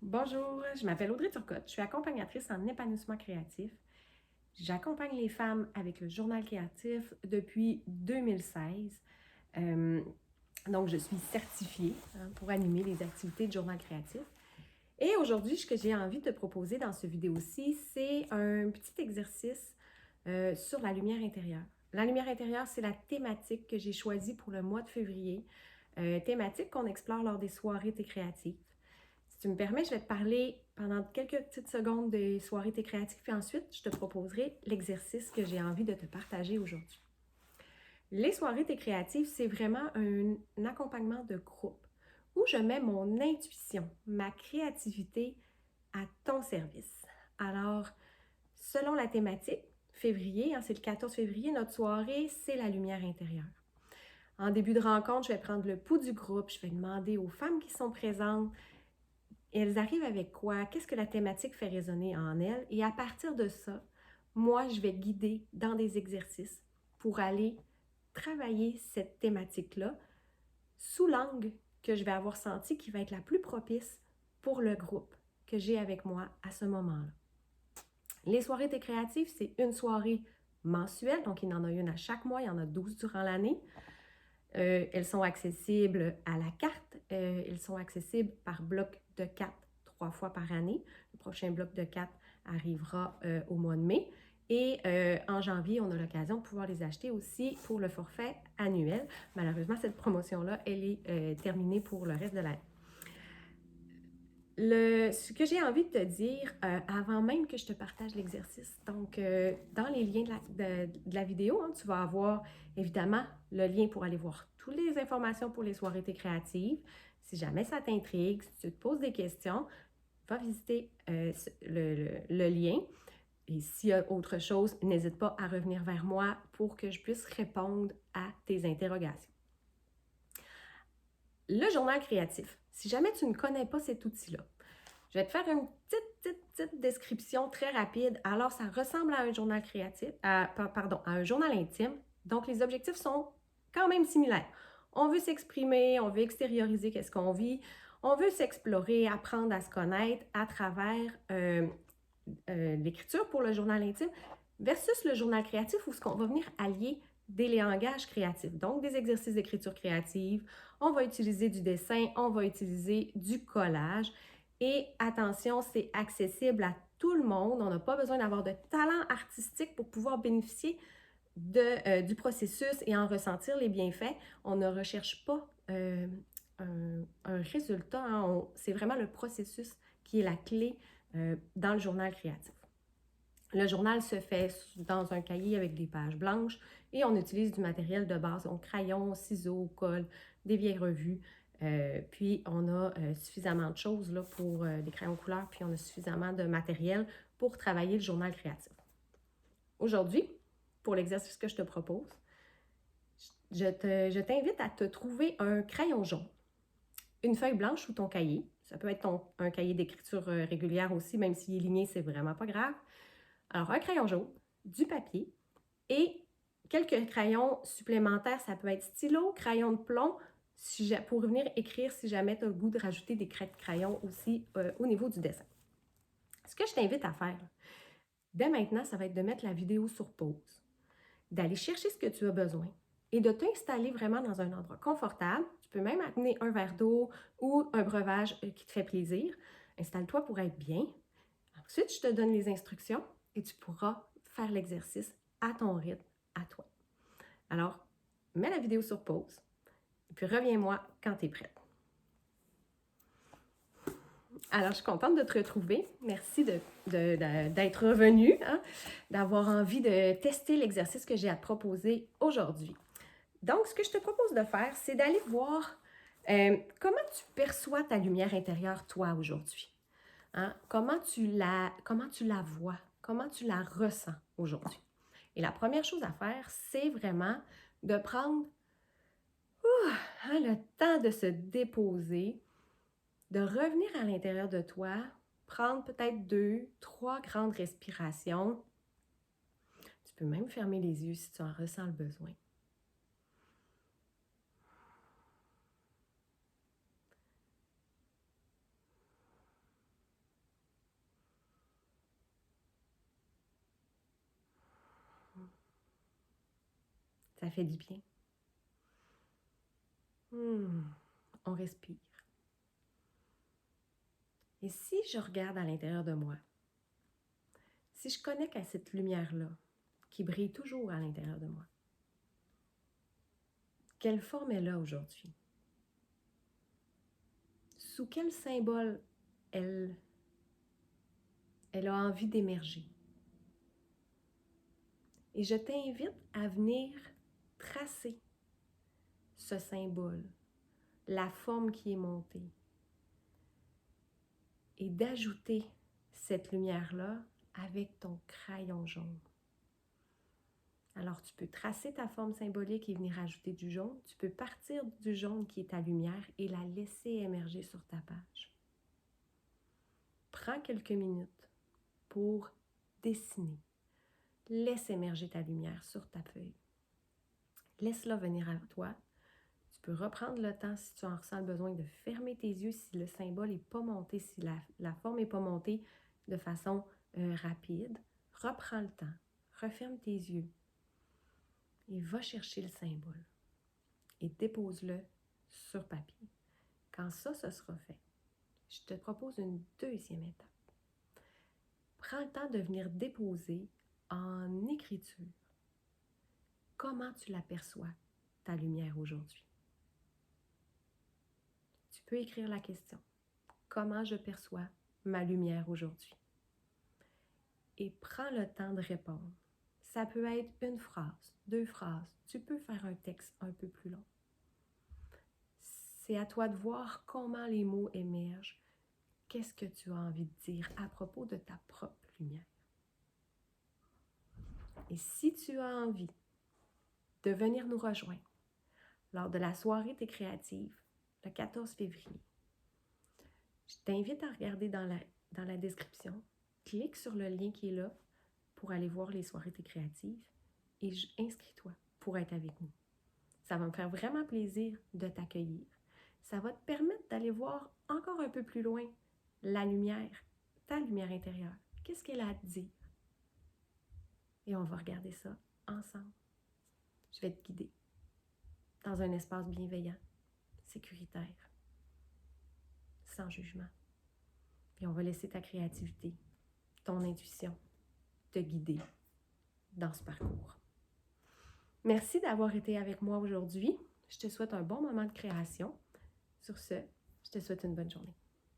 Bonjour, je m'appelle Audrey Turcotte, je suis accompagnatrice en épanouissement créatif. J'accompagne les femmes avec le journal créatif depuis 2016. Euh, donc, je suis certifiée pour animer les activités de journal créatif. Et aujourd'hui, ce que j'ai envie de te proposer dans cette vidéo-ci, c'est un petit exercice sur la lumière intérieure. La lumière intérieure, c'est la thématique que j'ai choisie pour le mois de février, thématique qu'on explore lors des soirées Thé créatives. Si tu me permets, je vais te parler pendant quelques petites secondes des soirées Thé créatives, puis ensuite, je te proposerai l'exercice que j'ai envie de te partager aujourd'hui. Les soirées Thé créatives, c'est vraiment un accompagnement de groupe où je mets mon intuition, ma créativité à ton service. Alors, selon la thématique, février, c'est le 14 février, notre soirée, c'est la lumière intérieure. En début de rencontre, je vais prendre le pouls du groupe, je vais demander aux femmes qui sont présentes, elles arrivent avec quoi? Qu'est-ce que la thématique fait résonner en elles? Et à partir de ça, moi, je vais guider dans des exercices pour aller travailler cette thématique-là sous l'angle que je vais avoir senti qui va être la plus propice pour le groupe que j'ai avec moi à ce moment-là. Les soirées Thé créatives, c'est une soirée mensuelle, donc il y en a une à chaque mois, il y en a 12 durant l'année. Elles sont accessibles à la carte, elles sont accessibles par bloc de 4, 3 fois par année. Le prochain bloc de 4 arrivera au mois de mai. Et en janvier, on a l'occasion de pouvoir les acheter aussi pour le forfait annuel. Malheureusement, cette promotion-là, elle est terminée pour le reste de l'année. Ce que j'ai envie de te dire avant même que je te partage l'exercice, donc dans les liens de la vidéo, tu vas avoir évidemment le lien pour aller voir toutes les informations pour les soirées Thé créatives. Si jamais ça t'intrigue, si tu te poses des questions, va visiter le lien. Et s'il y a autre chose, n'hésite pas à revenir vers moi pour que je puisse répondre à tes interrogations. Le journal créatif. Si jamais tu ne connais pas cet outil-là, je vais te faire une petite description très rapide. Alors, ça ressemble à un journal créatif, à un journal intime. Donc, les objectifs sont quand même similaires. On veut s'exprimer, on veut extérioriser qu'est-ce qu'on vit, on veut s'explorer, apprendre à se connaître à travers l'écriture pour le journal intime versus le journal créatif où ce qu'on va venir allier des langages créatifs, donc des exercices d'écriture créative, on va utiliser du dessin, on va utiliser du collage. Et attention, c'est accessible à tout le monde. On n'a pas besoin d'avoir de talent artistique pour pouvoir bénéficier du processus et en ressentir les bienfaits. On ne recherche pas un résultat. C'est vraiment le processus qui est la clé dans le journal créatif. Le journal se fait dans un cahier avec des pages blanches et on utilise du matériel de base, donc crayon, ciseaux, colle, des vieilles revues. Puis on a suffisamment de choses là, pour des crayons couleurs, puis on a suffisamment de matériel pour travailler le journal créatif. Aujourd'hui, pour l'exercice que je te propose, je t'invite à te trouver un crayon jaune, une feuille blanche ou ton cahier. Ça peut être un cahier d'écriture régulière aussi, même s'il est ligné, c'est vraiment pas grave. Alors, un crayon jaune, du papier et quelques crayons supplémentaires. Ça peut être stylo, crayon de plomb, pour venir écrire si jamais tu as le goût de rajouter des craies de crayon aussi au niveau du dessin. Ce que je t'invite à faire, dès maintenant, ça va être de mettre la vidéo sur pause, d'aller chercher ce que tu as besoin et de t'installer vraiment dans un endroit confortable. Tu peux même amener un verre d'eau ou un breuvage qui te fait plaisir. Installe-toi pour être bien. Ensuite, je te donne les instructions et tu pourras faire l'exercice à ton rythme, à toi. Alors, mets la vidéo sur pause et puis reviens-moi quand tu es prête. Alors, je suis contente de te retrouver. Merci d'être revenue, d'avoir envie de tester l'exercice que j'ai à te proposer aujourd'hui. Donc, ce que je te propose de faire, c'est d'aller voir comment tu perçois ta lumière intérieure, toi, aujourd'hui. Comment tu la vois, comment tu la ressens aujourd'hui. Et la première chose à faire, c'est vraiment de prendre le temps de se déposer, de revenir à l'intérieur de toi, prendre peut-être 2, 3 grandes respirations. Tu peux même fermer les yeux si tu en ressens le besoin. Ça fait du bien. On respire. Et si je regarde à l'intérieur de moi, si je connecte à cette lumière-là, qui brille toujours à l'intérieur de moi, quelle forme elle a aujourd'hui? Sous quel symbole elle a envie d'émerger? Et je t'invite à venir tracer ce symbole, la forme qui est montée, et d'ajouter cette lumière-là avec ton crayon jaune. Alors, tu peux tracer ta forme symbolique et venir ajouter du jaune. Tu peux partir du jaune qui est ta lumière et la laisser émerger sur ta page. Prends quelques minutes pour dessiner. Laisse émerger ta lumière sur ta feuille. Laisse-la venir à toi. Tu peux reprendre le temps si tu en ressens le besoin de fermer tes yeux si le symbole n'est pas monté, si la forme n'est pas montée de façon rapide. Reprends le temps. Referme tes yeux. Et va chercher le symbole et dépose-le sur papier. Quand ça, ce sera fait, je te propose une deuxième étape. Prends le temps de venir déposer en écriture comment tu l'aperçois, ta lumière aujourd'hui. Tu peux écrire la question. Comment je perçois ma lumière aujourd'hui? Et prends le temps de répondre. Ça peut être une phrase, 2 phrases. Tu peux faire un texte un peu plus long. C'est à toi de voir comment les mots émergent. Qu'est-ce que tu as envie de dire à propos de ta propre lumière? Et si tu as envie de venir nous rejoindre lors de la soirée T'es créative, le 14 février, je t'invite à regarder dans la description. Clique sur le lien qui est là pour aller voir les soirées T'es créative et inscris-toi pour être avec nous. Ça va me faire vraiment plaisir de t'accueillir. Ça va te permettre d'aller voir encore un peu plus loin la lumière, ta lumière intérieure. Qu'est-ce qu'elle a à te dire? Et on va regarder ça ensemble. Je vais te guider dans un espace bienveillant, sécuritaire, sans jugement. Et on va laisser ta créativité, ton intuition te guider dans ce parcours. Merci d'avoir été avec moi aujourd'hui. Je te souhaite un bon moment de création. Sur ce, je te souhaite une bonne journée.